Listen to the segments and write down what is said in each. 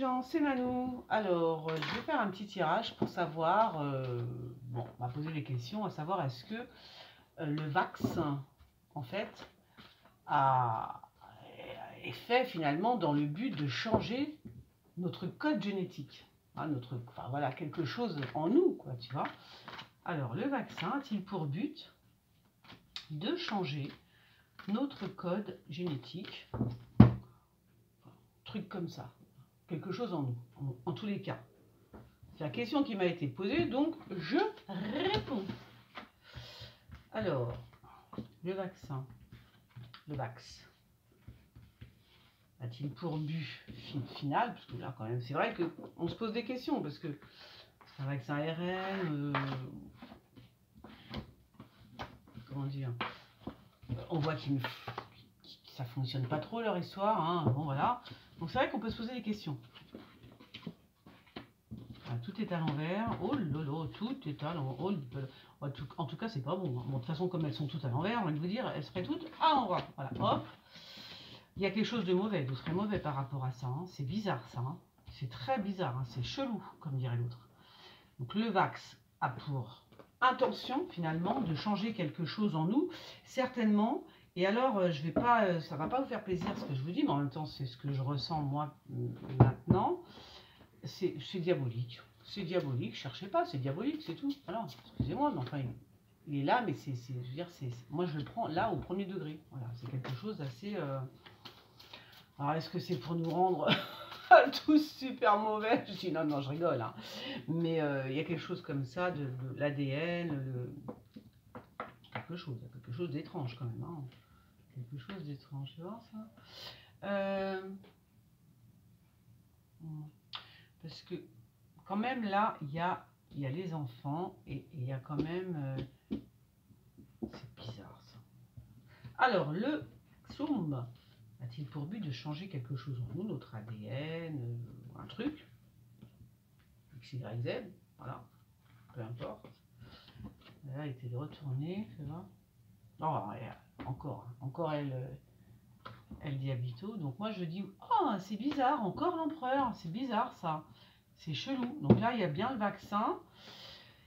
gens, c'est Manou. Alors, je vais faire un petit tirage pour savoir, bon, on va poser des questions, à savoir est-ce que le vaccin, en fait, est fait finalement dans le but de changer notre code génétique. Hein, enfin voilà, quelque chose en nous, quoi, tu vois. Alors, le vaccin a-t-il pour but de changer notre code génétique? Truc comme ça. Quelque chose en nous, en tous les cas. C'est la question qui m'a été posée, donc je réponds. Alors, le vaccin, le vax, a-t-il pour but final, parce que là quand même, c'est vrai qu'on se pose des questions, parce que c'est un vaccin ARN, comment dire, on voit que ça fonctionne pas trop leur histoire, hein, bon voilà. Donc c'est vrai qu'on peut se poser des questions. Tout est à l'envers. Oh lolo, tout est à l'envers. En tout cas, c'est pas bon. Bon, de toute façon, comme elles sont toutes à l'envers, on va vous dire, elles seraient toutes à l'envers. Voilà, hop. Il y a quelque chose de mauvais, de très mauvais par rapport à ça. Hein. C'est bizarre, ça. Hein. C'est très bizarre. Hein. C'est chelou, comme dirait l'autre. Donc, le vax a pour intention, finalement, de changer quelque chose en nous, certainement. Et alors, je vais pas, ça va pas vous faire plaisir ce que je vous dis, mais en même temps, c'est ce que je ressens, moi, maintenant. C'est diabolique. C'est diabolique, cherchez pas, c'est diabolique, c'est tout. Alors, excusez-moi, mais enfin, il est là, mais je veux dire, moi je le prends là au premier degré. Voilà, c'est quelque chose d'assez. Alors, est-ce que c'est pour nous rendre tous super mauvais? Je dis non, non, je rigole. Hein. Mais il y a quelque chose comme ça, de l'ADN, quelque chose d'étrange quand même. Hein. Quelque chose d'étrange, tu vois ça? Parce que quand même là, il y a les enfants et il y a quand même... c'est bizarre ça. Alors, le XOM a-t-il pour but de changer quelque chose en nous, notre ADN, un truc X, Y, Z, voilà, peu importe. Là, elle était de retourner, fais voir. Oh, encore elle dit habito. Donc moi je dis, oh c'est bizarre, encore l'empereur, c'est bizarre ça. C'est chelou. Donc là, il y a bien le vaccin.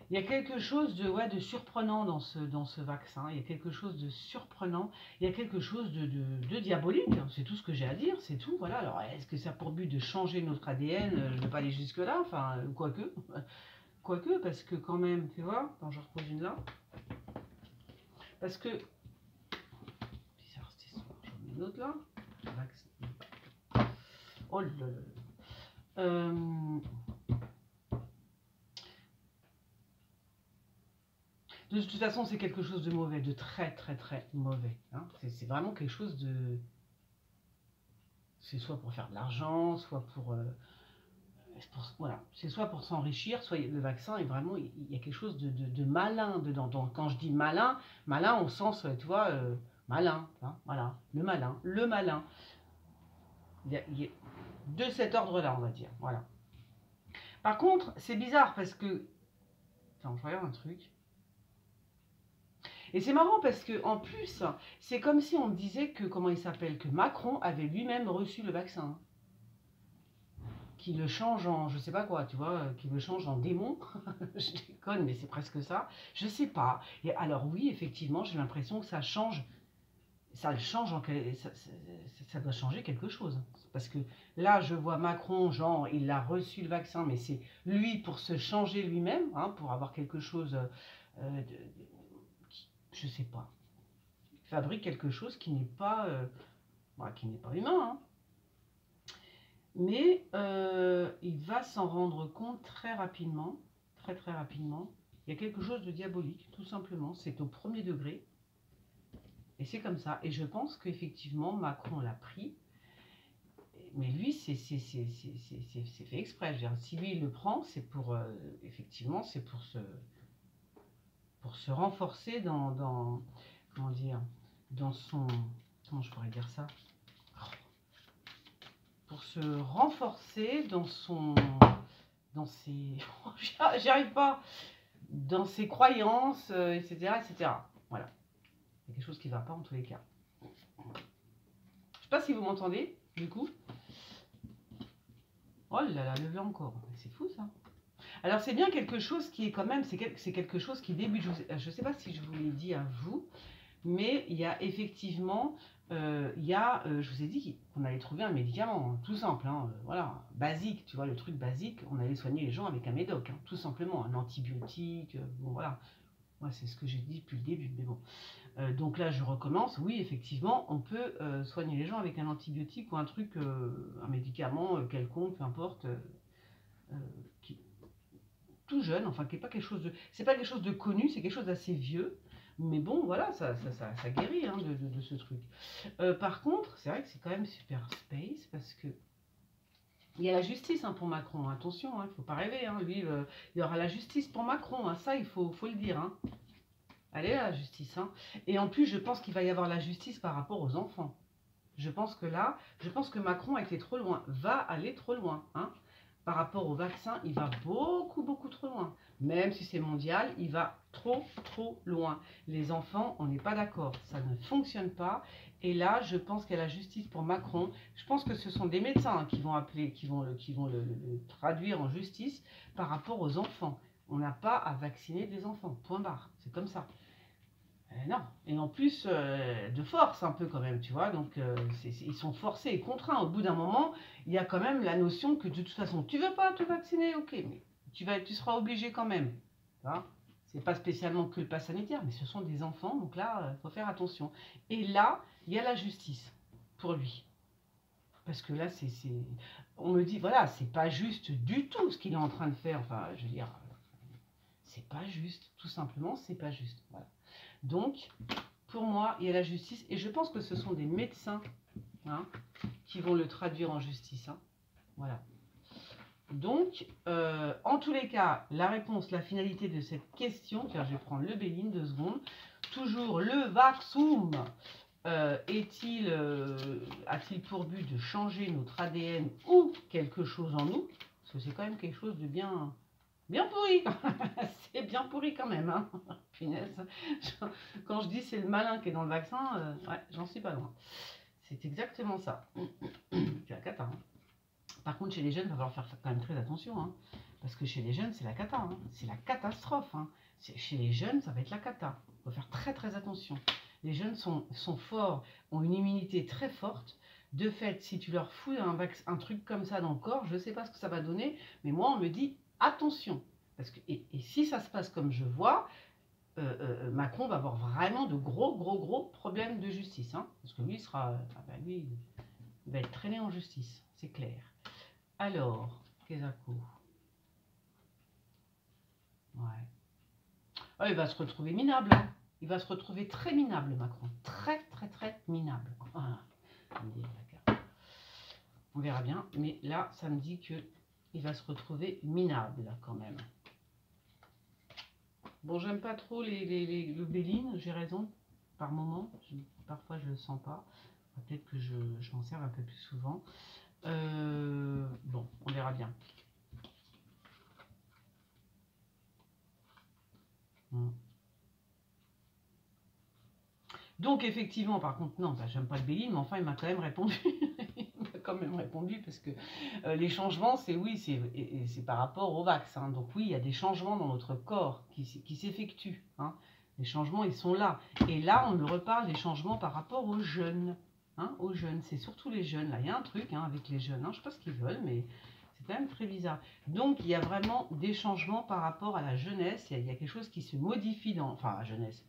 Il y a quelque chose de surprenant dans ce vaccin. Il y a quelque chose de surprenant. Il y a quelque chose de diabolique. C'est tout ce que j'ai à dire. C'est tout. Voilà. Alors, est-ce que ça a pour but de changer notre ADN? Je ne vais pas aller jusque-là. Enfin, quoique. Quoique, parce que quand même, tu vois. Attends, je repose une là. Parce que... bizarre cette histoire. J'en mets une autre là. Oh là là. De toute façon, c'est quelque chose de mauvais, de très très très mauvais. Hein. C'est vraiment quelque chose de... c'est soit pour faire de l'argent, soit voilà. C'est soit pour s'enrichir, soit le vaccin est vraiment... il y a quelque chose de malin dedans. Donc, quand je dis malin, malin au sens, tu vois, malin. Hein, voilà, le malin, le malin. Il y a de cet ordre-là, on va dire. Voilà. Par contre, c'est bizarre parce que... attends, je regarde un truc. Et c'est marrant parce que en plus, c'est comme si on disait que, comment il s'appelle, que Macron avait lui-même reçu le vaccin. Qui le change en, je sais pas quoi, tu vois, qui le change en démon. Je déconne, mais c'est presque ça. Je sais pas. Et alors oui, effectivement, j'ai l'impression que ça change. Ça le change en ça doit changer quelque chose. Parce que là, je vois Macron, genre, il a reçu le vaccin, mais c'est lui pour se changer lui-même, hein, pour avoir quelque chose je sais pas, fabrique quelque chose qui n'est pas, humain. Hein. Mais il va s'en rendre compte très rapidement, très très rapidement. Il y a quelque chose de diabolique, tout simplement. C'est au premier degré. Et c'est comme ça. Et je pense qu'effectivement, Macron l'a pris. Mais lui, c'est fait exprès. Je veux dire, si lui, il le prend, c'est pour, effectivement, c'est pour se renforcer dans comment dire, dans son... comment je pourrais dire ça? Pour se renforcer dans ses... j'y arrive pas. Dans ses croyances, etc., etc. Voilà. Il y a quelque chose qui ne va pas en tous les cas. Je ne sais pas si vous m'entendez, du coup. Oh là là, levé encore. C'est fou ça. Alors c'est bien quelque chose qui est quand même, c'est quelque chose qui débute. Je ne sais pas si je vous l'ai dit à vous, mais il y a effectivement, je vous ai dit qu'on allait trouver un médicament, hein, tout simple, hein, voilà, basique, tu vois, le truc basique, on allait soigner les gens avec un médoc, hein, tout simplement, un antibiotique, bon voilà. Moi, c'est ce que j'ai dit depuis le début, mais bon. Donc là, je recommence. Oui, effectivement, on peut soigner les gens avec un antibiotique ou un truc, un médicament quelconque, peu importe, qui, tout jeune, enfin, qui est pas quelque chose de, c'est pas quelque chose de connu, c'est quelque chose d'assez vieux. Mais bon, voilà, ça guérit hein, de ce truc. Par contre, c'est vrai que c'est quand même super space parce que il y a la justice hein, pour Macron. Attention, il ne faut pas rêver. Hein, lui, il y aura la justice pour Macron. Hein, ça, il faut le dire. Hein. Elle est là, la justice. Hein. Et en plus, je pense qu'il va y avoir la justice par rapport aux enfants. Je pense que Macron a été trop loin, va aller trop loin. Hein. Par rapport au vaccin, il va beaucoup, beaucoup trop loin. Même si c'est mondial, il va trop, trop loin. Les enfants, on n'est pas d'accord. Ça ne fonctionne pas. Et là, je pense qu'il y a la justice pour Macron. Je pense que ce sont des médecins hein, qui vont appeler, qui vont le traduire en justice par rapport aux enfants. On n'a pas à vacciner des enfants. Point barre. C'est comme ça. Non, et en plus de force un peu quand même, tu vois, donc ils sont forcés et contraints. Au bout d'un moment, il y a quand même la notion que de toute façon, tu veux pas te vacciner, ok, mais tu seras obligé quand même. C'est pas spécialement que le pass sanitaire, mais ce sont des enfants, donc là, il faut faire attention. Et là, il y a la justice pour lui. Parce que là, on me dit, voilà, c'est pas juste du tout ce qu'il est en train de faire. Enfin, je veux dire, c'est pas juste, tout simplement, c'est pas juste. Voilà. Donc, pour moi, il y a la justice. Et je pense que ce sont des médecins hein, qui vont le traduire en justice. Hein. Voilà. Donc, en tous les cas, la réponse, la finalité de cette question, tiens, je vais prendre le Béline 2 secondes. Toujours, le vaccum a-t-il pour but de changer notre ADN ou quelque chose en nous? Parce que c'est quand même quelque chose de bien pourri. C'est bien pourri quand même. Hein. Punaise. Quand je dis c'est le malin qui est dans le vaccin, ouais, j'en suis pas loin. C'est exactement ça. C'est la cata. Hein. Par contre, chez les jeunes, il va falloir faire quand même très attention. Hein. Parce que chez les jeunes, c'est la cata. Hein. C'est la catastrophe. Hein. Chez les jeunes, ça va être la cata. Il faut faire très très attention. Les jeunes sont forts, ont une immunité très forte. De fait, si tu leur fous un truc comme ça dans le corps, je ne sais pas ce que ça va donner, mais moi, on me dit attention. Parce que, et si ça se passe comme je vois, Macron va avoir vraiment de gros problèmes de justice. Hein, parce que lui, lui, il va être traîné en justice, c'est clair. Alors, Kezako. Ouais. Oh, il va se retrouver minable. Hein. Il va se retrouver très minable, Macron. Très minable. Voilà. On verra bien. Mais là, ça me dit qu'il va se retrouver minable, quand même. Bon, j'aime pas trop le Béline, j'ai raison. Par moment, parfois je le sens pas. Peut-être que je m'en sers un peu plus souvent. Bon, on verra bien. Donc effectivement, par contre, non, j'aime pas le Béline, mais enfin il m'a quand même répondu. Il m'a quand même répondu parce que les changements, c'est par rapport au vaccin. Hein. Donc oui, il y a des changements dans notre corps qui s'effectuent. Hein. Les changements, ils sont là. Et là, on me reparle des changements par rapport aux jeunes. Hein, aux jeunes, c'est surtout les jeunes. Là, il y a un truc hein, avec les jeunes. Hein. Je ne sais pas ce qu'ils veulent, mais c'est quand même très bizarre. Donc, il y a vraiment des changements par rapport à la jeunesse. Il y a quelque chose qui se modifie enfin, la jeunesse.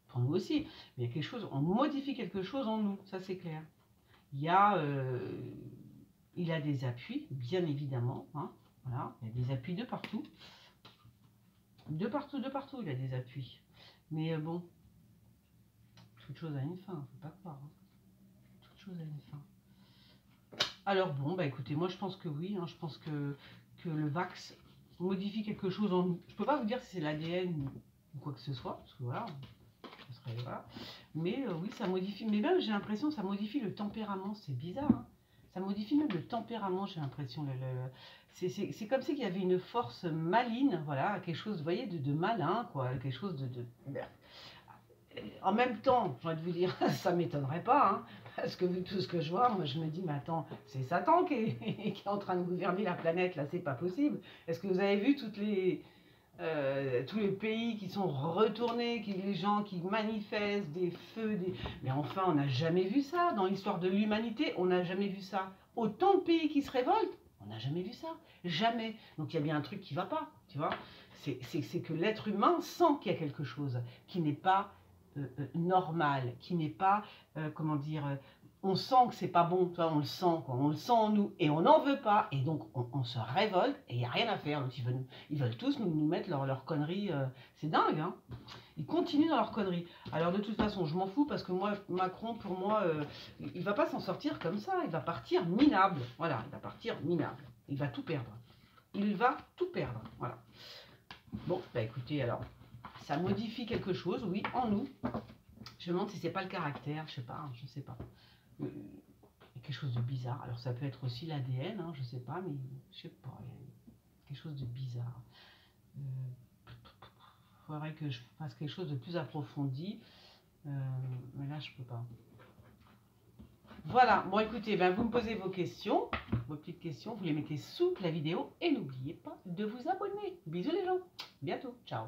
Pour nous aussi, mais il y a quelque chose, on modifie quelque chose en nous, ça c'est clair. Il a des appuis, bien évidemment, hein, voilà, il y a des appuis de partout. De partout, il a des appuis. Mais bon, toute chose a une fin, faut pas croire. Hein. Toute chose a une fin. Alors bon, bah écoutez, moi je pense que oui, hein, je pense que le vax modifie quelque chose en nous. Je peux pas vous dire si c'est l'ADN ou quoi que ce soit, parce que voilà... Voilà. Mais oui, ça modifie. Mais même, j'ai l'impression que ça modifie le tempérament. C'est bizarre. Hein, ça modifie même le tempérament, j'ai l'impression. C'est comme si il y avait une force maligne, voilà, quelque chose, vous voyez, de malin, quoi. Quelque chose de... En même temps, j'ai envie de vous dire, ça ne m'étonnerait pas, hein, Parce que vu tout ce que je vois, moi je me dis, mais attends, c'est Satan qui est, qui est en train de gouverner la planète, là, c'est pas possible. Est-ce que vous avez vu tous les pays qui sont retournés, les gens qui manifestent, des feux, mais enfin, on n'a jamais vu ça dans l'histoire de l'humanité, on n'a jamais vu ça. Autant de pays qui se révoltent, on n'a jamais vu ça, jamais. Donc il y a bien un truc qui va pas, tu vois. C'est que l'être humain sent qu'il y a quelque chose qui n'est pas normal, qui n'est pas, comment dire, on sent que c'est pas bon, toi, on le sent, quoi, on le sent en nous, et on n'en veut pas, et donc on se révolte, et il n'y a rien à faire. Donc ils veulent tous nous mettre leur conneries, c'est dingue, hein. Ils continuent dans leur conneries. Alors de toute façon, je m'en fous, parce que moi, Macron, pour moi, il va pas s'en sortir comme ça, il va partir minable, voilà, il va partir minable, il va tout perdre. Il va tout perdre, voilà. Bon, bah écoutez, alors, ça modifie quelque chose, oui, en nous. Je me demande si c'est pas le caractère, je sais pas, je sais pas. Il y a quelque chose de bizarre. Alors ça peut être aussi l'ADN, hein, je sais pas, mais je sais pas, il y a quelque chose de bizarre. Il faudrait que je fasse quelque chose de plus approfondi, mais là je peux pas. Voilà, bon écoutez, ben, vous me posez vos questions, vos petites questions, vous les mettez sous la vidéo et n'oubliez pas de vous abonner. Bisous les gens, bientôt, ciao.